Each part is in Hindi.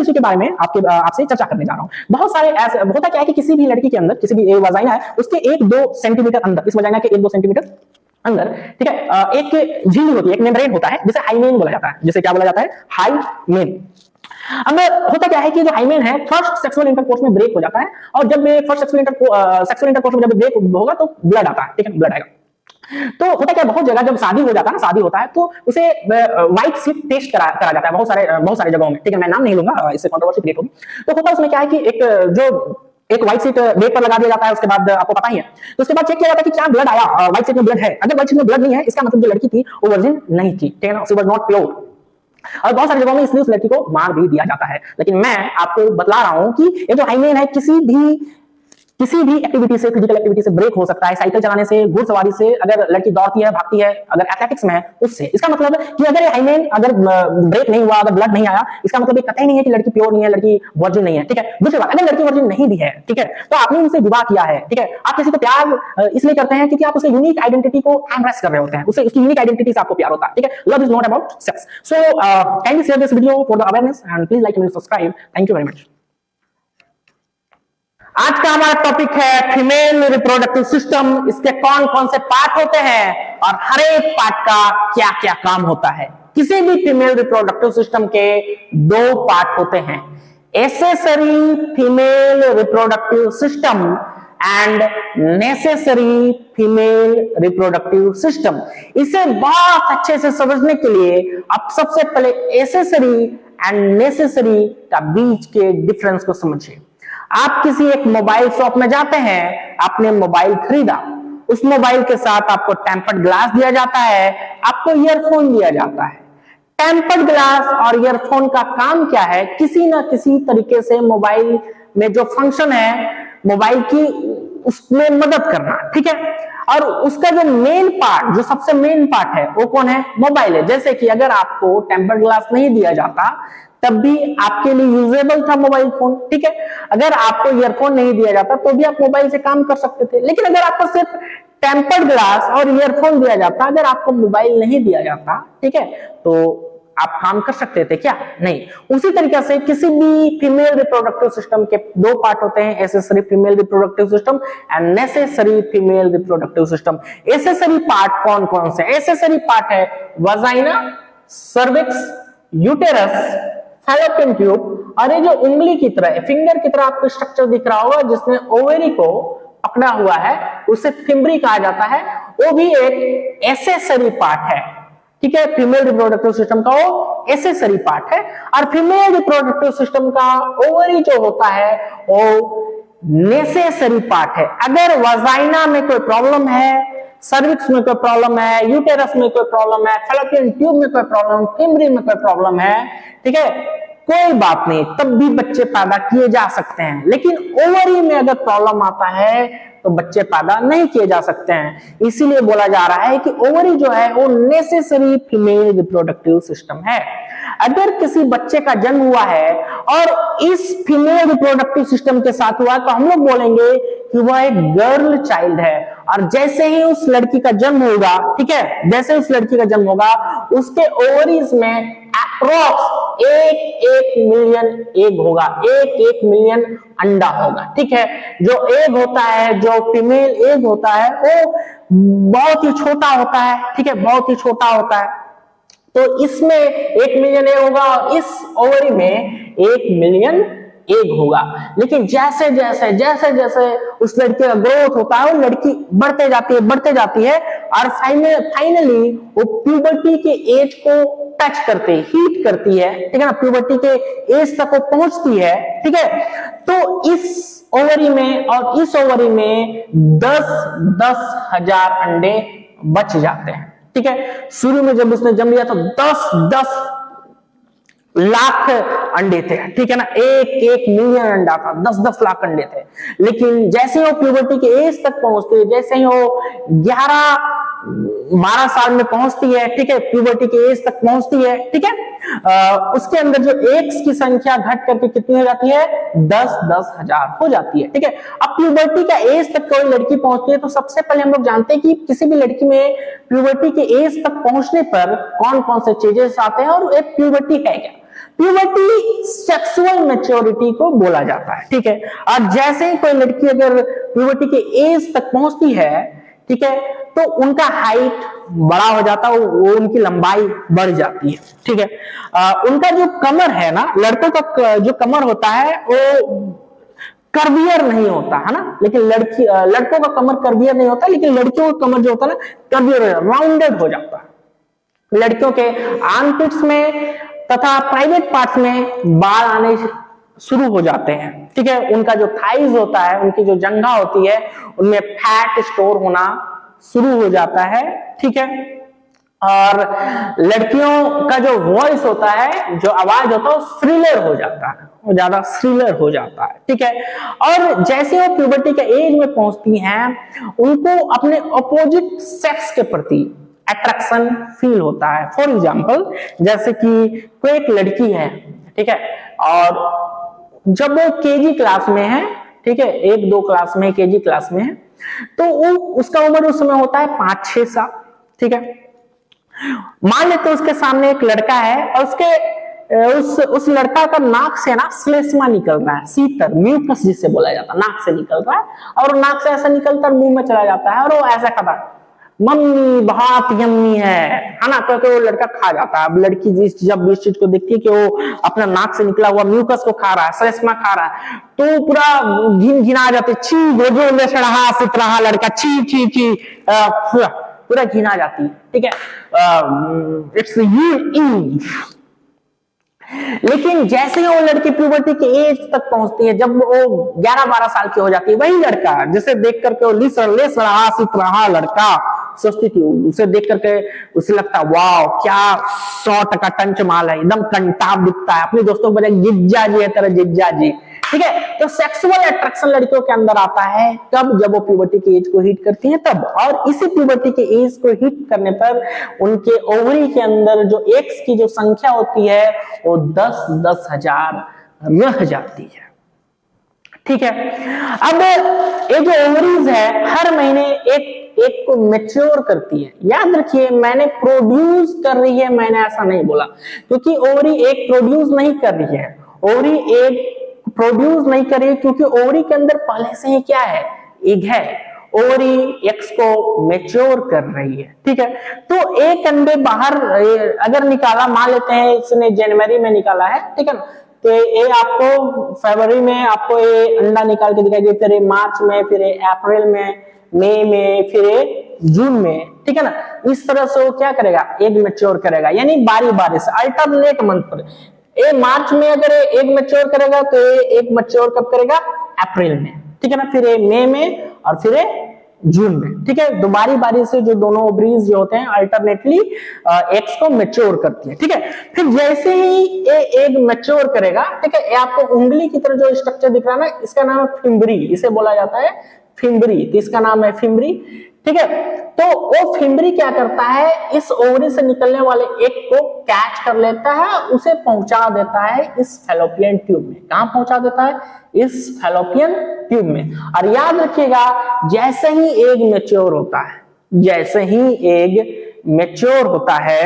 इसी के बारे में आपसे चर्चा करने जा रहा हूं। बहुत सारे ऐसे होता क्या है कि किसी भी लड़की के अंदर, किसी भी वजाइना है, उसके 1-2 सेंटीमीटर अंदर, इस वजाइना के 1-2 सेंटीमीटर अंदर, ठीक है, एक झिल्ली होती है, एक मेम्ब्रेन होता है, जिसे हाइमेन बोला जाता है। जिसे क्या बोला जाता है? हाइमेन। अब होता क्या है कि जो हाइमेन है, फर्स्ट सेक्सुअल इंटरकोर्स में ब्रेक हो जाता है, और जब फर्स्ट सेक्सुअल इंटरकोर्स में जब ब्रेक होगा तो ब्लड आता है, ठीक है, ब्लड आएगा। तो होता क्या, बहुत जगह जब शादी हो जाता है ना, शादी होता है तो उसे व्हाइट सीट टेस्ट करा जाता है बहुत सारे जगहों में, ठीक है, मैं नाम नहीं लूंगा, इससे कंट्रोवर्सी क्रिएट होगी। तो होता उसमें क्या है कि एक व्हाइट सीट बेड पर लगा दिया जाता है, उसके बाद आपको पता ही है, तो उसके बाद चेक किया जाता है कि क्या ब्लड आया, व्हाइट सीट में ब्लड है। अगर व्हाइट सीट में ब्लड नहीं है, इसका मतलब जो लड़की थी वो वर्जिन नहीं थी, ठीक है ना, शी वाज नॉट प्योर। और बहुत सारी जगहों में इसलिए उस लड़की को मार भी दिया जाता है। लेकिन मैं आपको बतला रहा हूं कि ये जो हाइमेन है, किसी भी एक्टिविटी से, फिजिकल एक्टिविटी से ब्रेक हो सकता है। साइकिल चलाने से, घुड़सवारी से, अगर लड़की दौड़ती है, भागती है, अगर एथलेटिक्स में है, उससे। इसका मतलब कि अगर ये हाइमेन अगर ब्रेक नहीं हुआ, अगर ब्लड नहीं आया, इसका मतलब ये कतई नहीं है कि लड़की प्योर नहीं है, लड़की वर्जिन नहीं है, ठीक है। दूसरी बात, अगर लड़की वर्जिन नहीं भी है, ठीक है, तो आपने उनसे विवाह किया है, ठीक है, आप किसी को प्यार इसलिए करते हैं क्योंकि आप उसके यूनिक आइडेंटिटी को एम्ब्रेस कर रहे होते हैं, उसकी यूनिक आइडेंटिटी से आपको प्यार होता है, ठीक है। Love is not about sex. So kindly share this video for the awareness and please like and subscribe. Thank you very much. आज का हमारा टॉपिक है फीमेल रिप्रोडक्टिव सिस्टम। इसके कौन कौन से पार्ट होते हैं और हर एक पार्ट का क्या क्या काम होता है। किसी भी फीमेल रिप्रोडक्टिव सिस्टम के 2 पार्ट होते हैं, accessory female reproductive system and necessary female reproductive system. इसे बहुत अच्छे से समझने के लिए आप सबसे पहले एसेसरी एंड नेसेसरी का बीच के डिफरेंस को समझिए। आप किसी एक मोबाइल शॉप में जाते हैं, आपने मोबाइल खरीदा, उस मोबाइल के साथ आपको टेम्पर्ड ग्लास दिया जाता है, आपको ईयरफोन दिया जाता है। टेम्पर्ड ग्लास और ईयरफोन का काम क्या है? किसी ना किसी तरीके से मोबाइल में जो फंक्शन है मोबाइल की, उसमें मदद करना, ठीक है। और उसका जो मेन पार्ट, जो सबसे मेन पार्ट है, वो कौन है? मोबाइल है। जैसे कि अगर आपको टेम्पर्ड ग्लास नहीं दिया जाता तब भी आपके लिए यूजेबल था मोबाइल फोन, ठीक है। अगर आपको ईयरफोन नहीं दिया जाता तो भी आप मोबाइल से काम कर सकते थे। लेकिन अगर आपको सिर्फ टेम्पर्ड ग्लास और ईयरफोन दिया जाता, अगर आपको मोबाइल नहीं दिया जाता, ठीक है, तो आप काम कर सकते थे क्या? नहीं। उसी तरीके से किसी भी फीमेल रिप्रोडक्टिव सिस्टम के 2 पार्ट होते हैं, accessory female reproductive system and necessary female reproductive system. Accessory part कौन कौन से? एसेसरी पार्ट है vagina, cervix, uterus, fallopian tube, और ये जो उंगली की तरह, फिंगर की तरह आपको स्ट्रक्चर दिख रहा होगा जिसने ओवेरी को पकड़ा हुआ है, उसे फिम्बरी कहा जाता है, वो भी एक एसेसरी पार्ट है, ठीक है। फीमेल रिप्रोडक्टिव सिस्टम का वो एसेसरी पार्ट है। और फीमेल रिप्रोडक्टिव सिस्टम का ओवरी जो होता है वो नेसेसरी पार्ट है। अगर वजाइना में कोई प्रॉब्लम है, सर्विक्स में कोई प्रॉब्लम है, यूटेरस में कोई प्रॉब्लम है, फैलोपियन ट्यूब में कोई प्रॉब्लम, फिम्बरी में कोई प्रॉब्लम है, ठीक है, कोई बात नहीं, तब भी बच्चे पैदा किए जा सकते हैं। लेकिन ओवरी में अगर प्रॉब्लम आता है तो बच्चे पैदा नहीं किए जा सकते हैं। इसीलिए बोला जा रहा है कि ओवरी जो है वो नेसेसरी फीमेल रिप्रोडक्टिव सिस्टम है। अगर किसी बच्चे का जन्म हुआ है और इस फीमेल रिप्रोडक्टिव सिस्टम के साथ हुआ, तो हम लोग बोलेंगे कि वह एक गर्ल चाइल्ड है। और जैसे ही उस लड़की का जन्म होगा, ठीक है, जैसे उस लड़की का जन्म होगा, उसके ओवरीज में अप्रोक्स 1 मिलियन एग होगा, 1 मिलियन अंडा होगा, ठीक है। जो एग होता है, जो फीमेल एग होता है, वो बहुत ही छोटा होता है, ठीक है, बहुत ही छोटा होता है। तो इसमें 1 मिलियन एग होगा और इस ओवरी में 1 मिलियन एग होगा। लेकिन जैसे जैसे उस लड़के का ग्रोथ होता है, वो लड़की बढ़ते जाती है और फाइनली वो प्यूबर्टी के एज को टच करते, हीट करती है, ठीक है ना, प्यूबर्टी के एज तक वो पहुंचती है, ठीक है। तो इस ओवरी में और इस ओवरी में 10 हजार अंडे बच जाते हैं, ठीक है। शुरू में जब उसने जन्म लिया तो 10 लाख अंडे थे, ठीक है ना, 1 मिलियन अंडा था, 10 लाख अंडे थे। लेकिन जैसे ही वो प्यूबर्टी के एज तक पहुंचती है, जैसे ही वो 11-12 साल में पहुंचती है, ठीक है, प्यूबर्टी के एज तक पहुंचती है, ठीक है, उसके अंदर जो एग्स की संख्या घट करके कितनी हो जाती है? 10 हजार हो जाती है, ठीक है। अब प्यूबर्टी का एज तक कोई लड़की पहुंचती है तो सबसे पहले हम लोग जानते हैं कि किसी भी लड़की में प्यूबर्टी के एज तक पहुंचने पर कौन कौन से चेंजेस आते हैं और एक प्यूबर्टी है क्या। प्यूबर्टी सेक्सुअल मैच्योरिटी को बोला जाता है, ठीक है। और जैसे ही कोई लड़की अगर प्यूबर्टी के एज तक पहुंचती है, ठीक है, तो उनका हाइट बड़ा हो जाता है, वो उनकी लंबाई बढ़ जाती है, ठीक है। उनका जो कमर है ना, लड़कों का जो कमर होता है वो कर्वियर नहीं होता है ना, लेकिन लड़कों का कमर कर्वियर नहीं होता, लेकिन लड़कियों का कमर जो होता है ना कर्वियर राउंडेड हो जाता है। लड़कियों के आर्मपिट्स में तथा प्राइवेट पार्ट्स में बाल आने शुरू हो जाते हैं, ठीक है। उनका जो थाइज होता है, उनकी जो जंघा होती है, उनमें फैट स्टोर होना शुरू हो जाता है, ठीक है। और लड़कियों का जो वॉइस होता है, जो आवाज होता है, वो श्रिलर हो जाता है, वो ज्यादा श्रिलर हो जाता है, ठीक है। और जैसे वो प्यूबर्टी के एज में पहुंचती हैं, उनको अपने अपोजिट सेक्स के प्रति अट्रैक्शन फील होता है। फॉर एग्जाम्पल, जैसे कि कोई एक लड़की है, ठीक है, और जब वो केजी क्लास में है, ठीक है, 1-2 क्लास में, केजी क्लास में है, तो वो उसका उम्र उस समय होता है 5-6 साल, ठीक है। मान लेते उसके सामने एक लड़का है और उस लड़का का नाक से ना श्लेष्मा निकल रहा है, सीतर, म्यूकस जिसे बोला जाता है, नाक से निकल रहा है, और नाक से ऐसा निकलता मुंह में चला जाता है, और वो ऐसा खाता है, मम्मी बहुत यम्मी है ना, तो वो लड़का खा जाता है। अब लड़की जब इस चीज को देखती है कि वो अपना नाक से निकला हुआ म्यूकस को खा रहा है, श्लेष्मा खा रहा है, तो पूरा घिना जाते, ची गोजो में सड़ा सितरा लड़का, ची ची ची, पूरा घिना जाती है, ठीक है। It's you. लेकिन जैसे ही वो लड़की प्यूबर्टी के एज तक पहुंचती है, जब वो 11-12 साल की हो जाती है, वही लड़का जिसे देख करके वो लिस रहा लड़का सोचती थी, उसे देख करके उसे लगता वाह क्या 100% टंच माल है, एकदम कंटाब दिखता है, अपने दोस्तों को जिज्जा जी है, तेरा जिज्जा जी, ठीक है। तो सेक्सुअल अट्रैक्शन लड़कियों के अंदर आता है कब? जब वो प्यूबर्टी की एज को हिट करती है तब। और इसी प्यूबर्टी की एज को हिट करने पर उनके ओवरी के अंदर जो एग्स की जो संख्या होती है वो 10-10 हजार रह जाती है, ठीक है। अब ये जो ओवरीज है हर महीने एक को मैच्योर करती है। याद रखिए, मैंने प्रोड्यूस कर रही है, मैंने ऐसा नहीं बोला, क्योंकि ओवरी एक प्रोड्यूस नहीं कर रही है, ओवरी एक प्रोड्यूस नहीं कर रही है, क्योंकि ओवरी के अंदर पहले से ही क्या है? एग है। ओवरी एक्स को मैच्योर कर रही है, ठीक है। तो एक अंडे बाहर अगर निकाला, मान लेते हैं इसने जनवरी में निकाला है, ठीक है ना, तो ये आपको फरवरी में आपको ये अंडा निकाल के दिखाई देगा, फिर मार्च में, फिर अप्रैल में, मई में, फिर जून में, ठीक है ना। इस तरह से वो क्या करेगा? एग मैच्योर करेगा, यानी बारी बारी से अल्टरनेट मंथ पर। ये मार्च में अगर एग मैच्योर करेगा तो ये एग मैच्योर कब करेगा? अप्रैल में, ठीक है ना, फिर मई में और फिर जून में, ठीक है। तो बारी बारी से जो दोनों ओवरीज जो होते हैं अल्टरनेटली एग्स को मैच्योर करती है, ठीक है। फिर जैसे ही ये एग मैच्योर करेगा, ठीक है, ये आपको उंगली की तरह जो स्ट्रक्चर दिख रहा है ना, इसका नाम है फिम्बरी, इसे बोला जाता है फिम्बरी, तो इसका नाम है फिम्बरी, ठीक है। तो वो फिम्बरी क्या करता है? इस ओवरी से निकलने वाले एग को कैच कर लेता है, उसे पहुंचा देता है इस फैलोपियन ट्यूब में। कहां पहुंचा देता है? इस फैलोपियन ट्यूब में। और याद रखिएगा, जैसे ही एग मैच्योर होता है, जैसे ही एग मैच्योर होता है,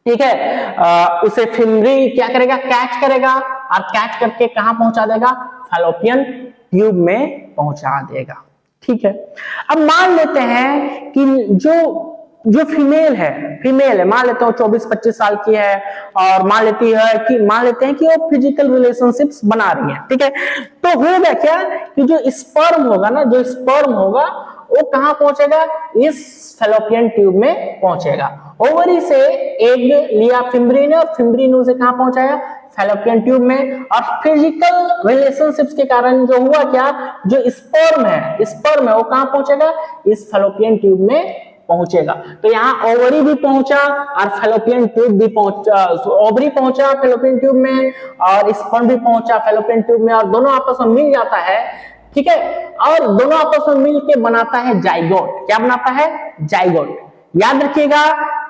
ठीक है, उसे फिम्बरी क्या करेगा? कैच करेगा, और कैच करके कहां पहुंचा देगा? फैलोपियन ट्यूब में पहुंचा देगा, ठीक है। अब मान लेते हैं कि जो फीमेल है, मान लेते हैं 24-25 साल की है, और मान लेते हैं कि वो फिजिकल रिलेशनशिप्स बना रही है, ठीक है। तो होगा क्या कि जो स्पर्म होगा ना, वो कहां पहुंचेगा? इस फैलोपियन ट्यूब में पहुंचेगा। ओवरी से एग लिया फिम्बरी ने, और फिम्बरी ने उसे कहां पहुंचाया? फैलोपियन ट्यूब में। और फिजिकल रिलेशनशिप्स के कारण जो हुआ क्या? जो स्पर्म है वो कहां पहुंचेगा? इस फैलोपियन ट्यूब में पहुंचेगा। तो यहाँ ओवरी भी पहुंचा और फैलोपियन ट्यूब भी पहुंचा, ओवरी पहुंचा फैलोपियन ट्यूब में, और स्पर्म भी पहुंचा फैलोपियन ट्यूब में, और दोनों आपस में मिल जाता है, ठीक है। और दोनों आपस में मिल के बनाता है जाइगोट। क्या बनाता है? जाइगोट। याद रखिएगा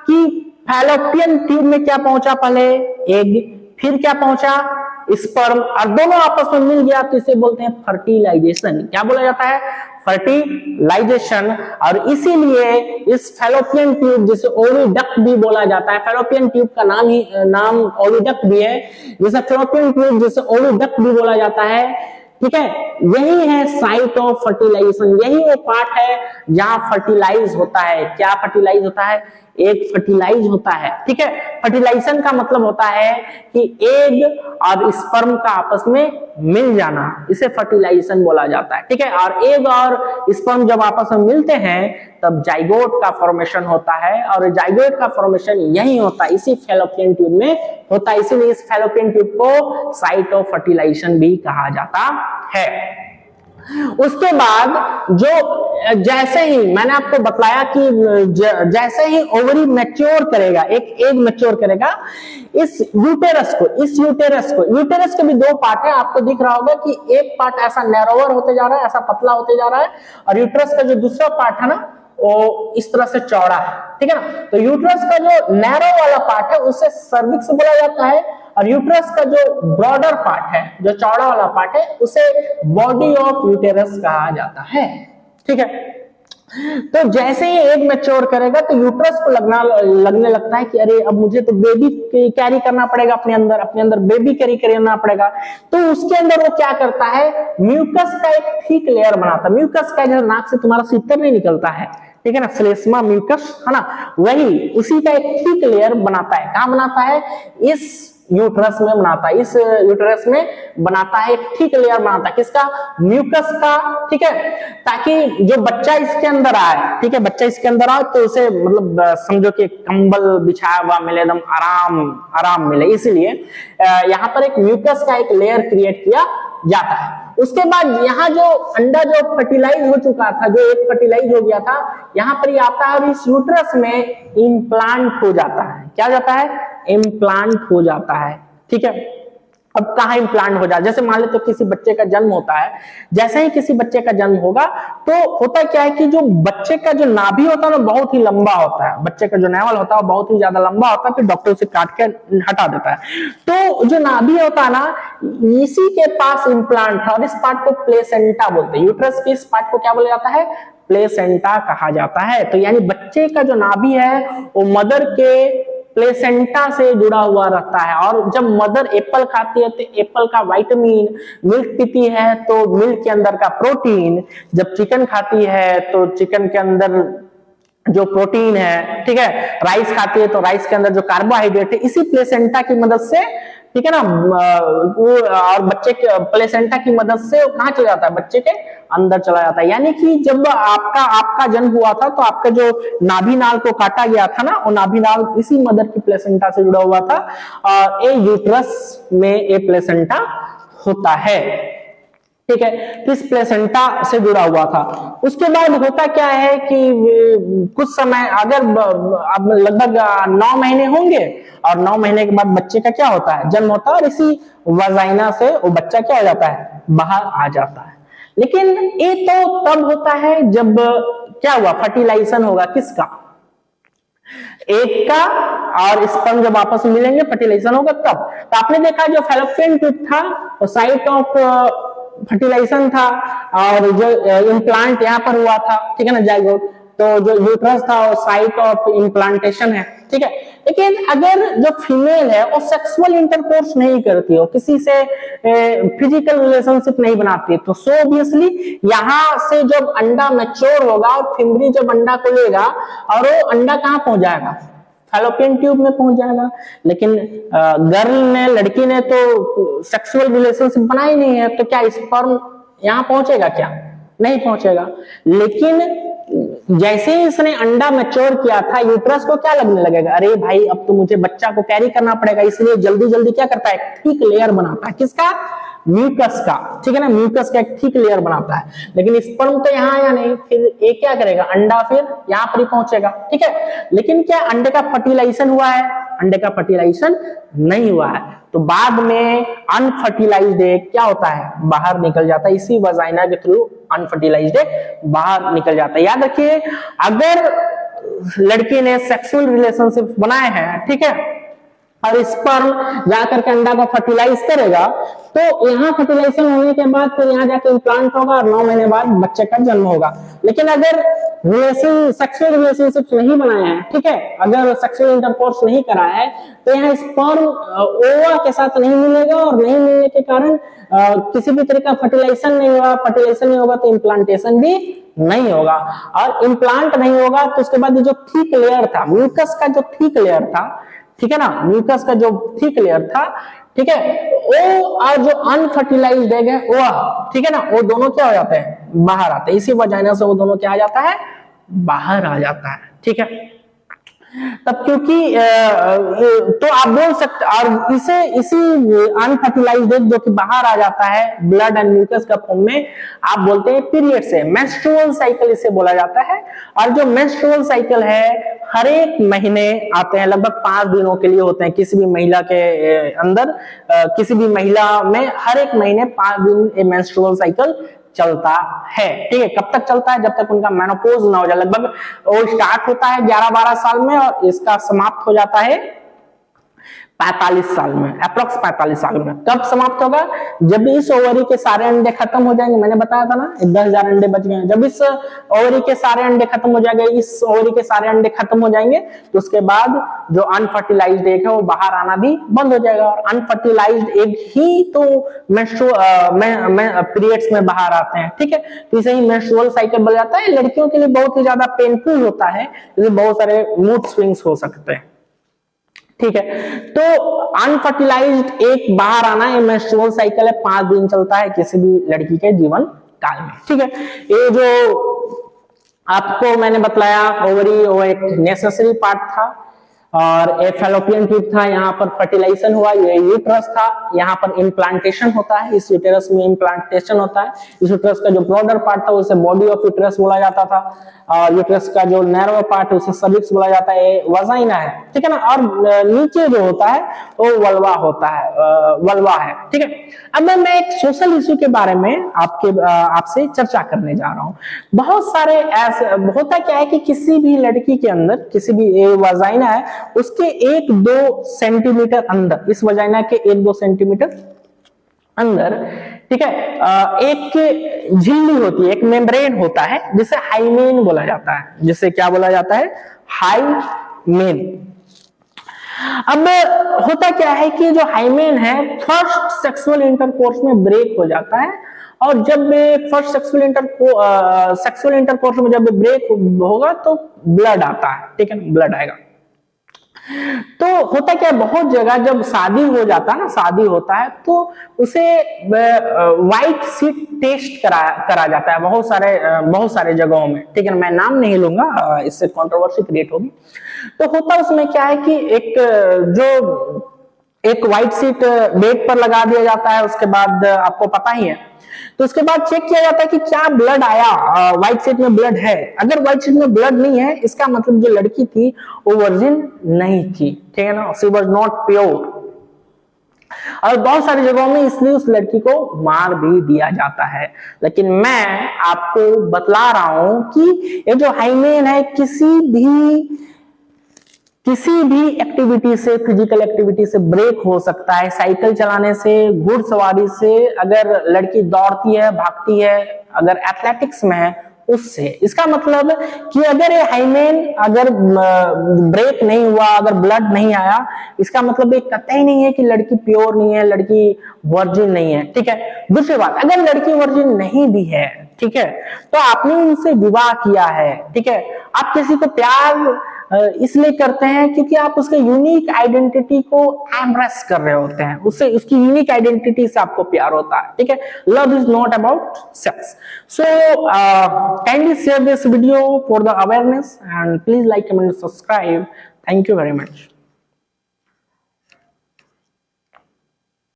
कि फैलोपियन ट्यूब में क्या पहुंचा? पहले एग, फिर क्या पहुंचा? स्पर्म, और दोनों आपस में मिल गया, तो इसे बोलते हैं फर्टिलाइजेशन। क्या बोला जाता है? फर्टिलाइजेशन। और इसीलिए इस फैलोपियन ट्यूब, जिसे ओविडक्ट भी बोला जाता है, फैलोपियन ट्यूब का नाम ओविडक्ट भी है, जिसे फैलोपियन ट्यूब, जिसे ओविडक्ट भी बोला जाता है, ठीक है, यही है साइट ऑफ फर्टिलाइजेशन। यही वो पार्ट है जहां फर्टिलाइज होता है। क्या फर्टिलाइज होता है? एग फर्टिलाइज होता है, ठीक है। फर्टिलाइजेशन का मतलब होता है कि एग और स्पर्म का आपस में मिल जाना, इसे फर्टिलाइजेशन बोला जाता है, ठीक है। और एग और स्पर्म जब आपस में मिलते हैं तब जाइगोट का फॉर्मेशन होता है, और जाइगोट का फॉर्मेशन यही होता है, इसी फैलोपियन ट्यूब में होता है। इसीलिए इस फैलोपियन ट्यूब को साइट ऑफ फर्टिलाइजेशन भी कहा जाता है। उसके बाद जो जैसे ही मैंने आपको बताया कि जैसे ही ओवरी मैच्योर करेगा, एक एग मैच्योर करेगा, इस यूटेरस के भी दो पार्ट है। आपको दिख रहा होगा कि एक पार्ट ऐसा नैरोवर होते जा रहा है, ऐसा पतला होते जा रहा है, और यूटेरस का जो दूसरा पार्ट है ना, वो इस तरह से चौड़ा है, ठीक है ना। तो यूटेरस का जो नैरो वाला पार्ट है उसे सर्विक्स बोला जाता है, और यूटेरस का जो ब्रॉडर पार्ट है, जो चौड़ा वाला पार्ट है, उसे बॉडी ऑफ यूटेरस कहा जाता है, ठीक है। तो जैसे ही एग मैच्योर करेगा तो यूटेरस को लगने लगता है कि अरे अब मुझे तो बेबी कैरी करना पड़ेगा, अपने अंदर बेबी कैरी करना पड़ेगा। तो उसके अंदर वो क्या करता है, म्यूकस का एक थिक लेयर बनाता है। म्यूकस का जो नाक से तुम्हारा सीतर नहीं निकलता है, ठीक है ना, फ्लेस्मा म्यूकस है ना, वही उसी का एक थिक लेयर बनाता है। कहां बनाता है? इस यूट्रस में बनाता है, इस यूट्रस में बनाता है, एक ठीक लेयर बनाता है, किसका? म्यूकस का, ठीक है, ताकि जो बच्चा इसके अंदर आए, ठीक है, बच्चा इसके अंदर आए तो उसे मतलब समझो कि कंबल बिछाया हुआ मिले, एकदम आराम मिले, इसलिए यहाँ पर एक म्यूकस का एक लेयर क्रिएट किया जाता है। उसके बाद यहाँ जो अंडा जो फर्टिलाइज हो चुका था, जो एक फर्टिलाइज हो गया था, यहाँ पर ये आता है और इस यूट्रस में इम्प्लांट हो जाता है। क्या जाता है? इम्प्लांट हो जाता है, ठीक है। अब कहाँ इम्प्लांट हो जाए? जैसे मान लेते तो किसी बच्चे का जन्म होता है, जैसे ही किसी बच्चे का जन्म होगा तो होता क्या है कि जो बच्चे का जो नाभि होता है ना बहुत ही लंबा होता है, बच्चे का जो नेवल होता है वो बहुत ही ज्यादा लंबा होता है, फिर डॉक्टर उसे काट के हटा देता है। तो जो नाभि होता है ना, इसी के पास इम्प्लांट था, और इस पार्ट को प्लेसेंटा बोलते हैं। यूट्रस के इस पार्ट को क्या बोला जाता है? प्लेसेंटा कहा जाता है। तो यानी बच्चे का जो नाभि है वो मदर के प्लेसेंटा से जुड़ा हुआ रहता है, और जब मदर एप्पल खाती है तो एप्पल का विटामिन, मिल्क पीती है तो मिल्क के अंदर का प्रोटीन, जब चिकन खाती है तो चिकन के अंदर जो प्रोटीन है, ठीक है, राइस खाती है तो राइस के अंदर जो कार्बोहाइड्रेट है, इसी प्लेसेंटा की मदद से, ठीक है ना, और बच्चे के प्लेसेंटा की मदद से कहाँ चला जाता है? बच्चे के अंदर चला जाता है। यानी कि जब आपका जन्म हुआ था तो आपका जो नाभि नाल को काटा गया था ना, वो नाभि नाल इसी मदर की प्लेसेंटा से जुड़ा हुआ था, और ये यूट्रस में ये प्लेसेंटा होता है, ठीक है। तो इस प्लेसेंटा से जुड़ा हुआ था। उसके बाद होता क्या है कि कुछ समय, अगर अब लगभग 9 महीने होंगे, और 9 महीने के बाद बच्चे का क्या होता है? जन्म होता है, और इसी वजाइना से वो बच्चा क्या हो जाता है? बाहर आ जाता है। लेकिन ये तो तब होता है जब क्या हुआ? फर्टिलाइजेशन होगा, किसका? एग का और स्पर्म जब आपस में मिलेंगे फर्टिलाइजेशन होगा तब। तो आपने देखा जो फैलोपियन ट्यूब था वो साइट ऑफ फर्टिलाइजेशन था, और जो इम्प्लांट यहाँ पर हुआ था, ठीक है ना, जाइगोट, तो जो यूट्रस था वो साइट ऑफ इम्प्लांटेशन है, ठीक है। लेकिन अगर जो फीमेल है वो सेक्सुअल इंटरकोर्स नहीं करती हो, किसी से फिजिकल रिलेशनशिप नहीं बनाती है, तो सो ऑब्वियसली यहाँ से जब अंडा मैच्योर होगा और फिमरी जब अंडा को लेगा, और वो अंडा कहाँ पहुंच जाएगा? फैलोपियन ट्यूब में पहुंच जाएगा। लेकिन गर्ल ने, लड़की ने तो सेक्सुअल रिलेशनशिप बना ही नहीं है, तो क्या स्पर्म यहां पहुंचेगा? क्या नहीं पहुंचेगा। लेकिन जैसे ही इसने अंडा मैच्योर किया था, यूट्रस को क्या लगने लगेगा? अरे भाई अब तो मुझे बच्चा को कैरी करना पड़ेगा, इसलिए जल्दी जल्दी क्या करता है? थिक लेयर बनाता है, किसका? म्यूकस का, ठीक है ना, म्यूकस का एक थिक लेयर बनाता है। लेकिन स्पर्म तो यहाँ आया नहीं, फिर ये क्या करेगा? अंडा फिर यहाँ पर ही पहुंचेगा, ठीक है। लेकिन क्या अंडे का फर्टिलाइजेशन हुआ है? अंडे का फर्टिलाइजेशन नहीं हुआ है। तो बाद में अनफर्टिलाइज्ड एग क्या होता है? बाहर निकल जाता है, इसी वजाइना के थ्रू अनफर्टिलाइज्ड एग बाहर निकल जाता है। याद रखिए, अगर लड़की ने सेक्सुअल रिलेशनशिप बनाए हैं, ठीक है, और स्पर्म जाकर के अंडा को फर्टिलाइज करेगा, तो यहाँ फर्टिलाइजेशन होने के बाद फिर यहाँ जाकर इम्प्लांट होगा और 9 महीने बाद बच्चे का जन्म होगा। लेकिन अगर सेक्सुअल रिलेशनशिप नहीं बनाया है, ठीक है, अगर सेक्सुअल इंटरकोर्स नहीं कराया है, तो यहाँ स्पर्म ओवा के साथ नहीं मिलेगा और नहीं मिलने के कारण किसी भी तरह का फर्टिलाइजेशन नहीं होगा। फर्टिलाइजेशन नहीं होगा तो इम्प्लांटेशन भी नहीं होगा, और इम्प्लांट नहीं होगा तो उसके बाद जो थिक लेयर था, म्यूकस का जो थिक लेयर था, ठीक है ना, म्यूकस का जो थिक लेयर था, ठीक है, वो और जो अनफर्टिलाइज्ड एग है वो, ठीक है ना, वो दोनों क्या हो जाते हैं, बाहर आते हैं। इसी वजाइना से वो दोनों क्या आ जाता है, बाहर आ जाता है, ठीक है। तब क्योंकि तो आप बोल सकते, और इसी अनफर्टिलाइज्ड एग जो कि बाहर आ जाता है ब्लड एंड म्यूकस का फॉर्म में, आप बोलते हैं पीरियड से, मेंस्ट्रुअल साइकिल इसे बोला जाता है। और जो मेंस्ट्रुअल साइकिल है हर एक महीने आते हैं, लगभग 5 दिनों के लिए होते हैं किसी भी महिला के अंदर, किसी भी महिला में हर एक महीने 5 दिन मेंस्ट्रुअल साइकिल चलता है, ठीक है। कब तक चलता है, जब तक उनका मेनोपॉज ना हो जाए। लगभग वो स्टार्ट होता है 11-12 साल में और इसका समाप्त हो जाता है 45 साल में, अप्रोक्स 45 साल में। कब समाप्त होगा, जब इस ओवरी के सारे अंडे खत्म हो जाएंगे। मैंने बताया था ना 10,000 अंडे बच गए। जब इस ओवरी के सारे अंडे खत्म हो जाएंगे, इस ओवरी के सारे अंडे खत्म हो जाएंगे, तो उसके बाद जो अनफर्टिलाइज्ड एग है वो बाहर आना भी बंद हो जाएगा। और अनफर्टिलाइज्ड एग ही तो पीरियड्स में बाहर आते हैं, ठीक है। तो इसे ही मेंस्ट्रुअल साइकिल बोला जाता है। लड़कियों के लिए बहुत ही ज्यादा पेनफुल होता है, इसमें बहुत सारे मूड स्विंग्स हो सकते हैं, ठीक है। तो अनफर्टिलाइज्ड एक बाहर आना, ये मेंस्ट्रुअल साइकिल है, 5 दिन चलता है किसी भी लड़की के जीवन काल में, ठीक है। ये जो आपको मैंने बतलाया ओवरी, वो एक नेसेसरी पार्ट था और एक फैलोपियन ट्यूब था, यहाँ पर फर्टिलाइजेशन हुआ, ये यूट्रस था, यहाँ पर इम्प्लांटेशन होता है, इस यूटेरस में इम्प्लांटेशन होता है। इस यूटेरस का जो ब्रॉडर पार्ट था उसे बॉडी ऑफ यूटेरस बोला जाता था, और यूटेरस का जो नैरो पार्ट है उसे सर्विक्स बोला जाता है, वजाइना है, ठीक है ना। और नीचे जो होता है वो वल्वा होता है, वल्वा है, ठीक है। अब मैं एक सोशल इश्यू के बारे में आपसे चर्चा करने जा रहा हूँ। बहुत सारे ऐसे होता क्या है कि किसी भी लड़की के अंदर, किसी भी वजाइना है उसके 1-2 सेंटीमीटर अंदर, इस वजाइना के 1-2 सेंटीमीटर अंदर, ठीक है, एक झिल्ली होती है, एक मेम्ब्रेन होता है जिसे हाइमेन बोला जाता है, जिसे क्या बोला जाता है, हाइमेन। अब होता क्या है कि जो हाइमेन है फर्स्ट सेक्सुअल इंटरकोर्स में ब्रेक हो जाता है, और जब फर्स्ट सेक्सुअल इंटरकोर्स में जब ब्रेक होगा तो ब्लड आता है, ठीक है, ब्लड आएगा। तो होता क्या है, बहुत जगह जब शादी हो जाता है ना, शादी होता है तो उसे व्हाइट सीट टेस्ट करा जाता है बहुत सारे जगहों में, ठीक है। मैं नाम नहीं लूंगा, इससे कंट्रोवर्सी क्रिएट होगी। तो होता उसमें क्या है कि एक व्हाइट सीट बेड पर लगा दिया जाता है, उसके बाद आपको पता ही है, तो उसके बाद चेक किया जाता है कि क्या ब्लड आया, व्हाइट सीट में ब्लड है। अगर व्हाइट सीट में ब्लड नहीं है, इसका मतलब जो लड़की थी वो वर्जिन नहीं थी, ठीक है ना, शी वाज नॉट प्योर। और बहुत सारी जगहों में इसलिए उस लड़की को मार भी दिया जाता है। लेकिन मैं आपको बतला रहा हूं कि ये जो हाइमेन है किसी भी एक्टिविटी से, फिजिकल एक्टिविटी से ब्रेक हो सकता है। साइकिल चलाने से, घुड़सवारी से, अगर लड़की दौड़ती है, भागती है, अगर एथलेटिक्स में है उससे। इसका मतलब कि अगर ये हाइमेन अगर ब्रेक नहीं हुआ, अगर ब्लड नहीं आया, इसका मतलब ये कतई नहीं है कि लड़की प्योर नहीं है, लड़की वर्जिन नहीं है, ठीक है। दूसरी बात, अगर लड़की वर्जिन नहीं भी है, ठीक है, तो आपने उनसे विवाह किया है, ठीक है, आप किसी को प्यार इसलिए करते हैं क्योंकि आप उसके यूनिक आइडेंटिटी को एम्ब्रेस कर रहे होते हैं, उससे उसकी यूनिक आइडेंटिटी से आपको प्यार होता है, ठीक है। Love is not about sex. So kindly share this video for the awareness and please like, comment, subscribe. Thank you very much.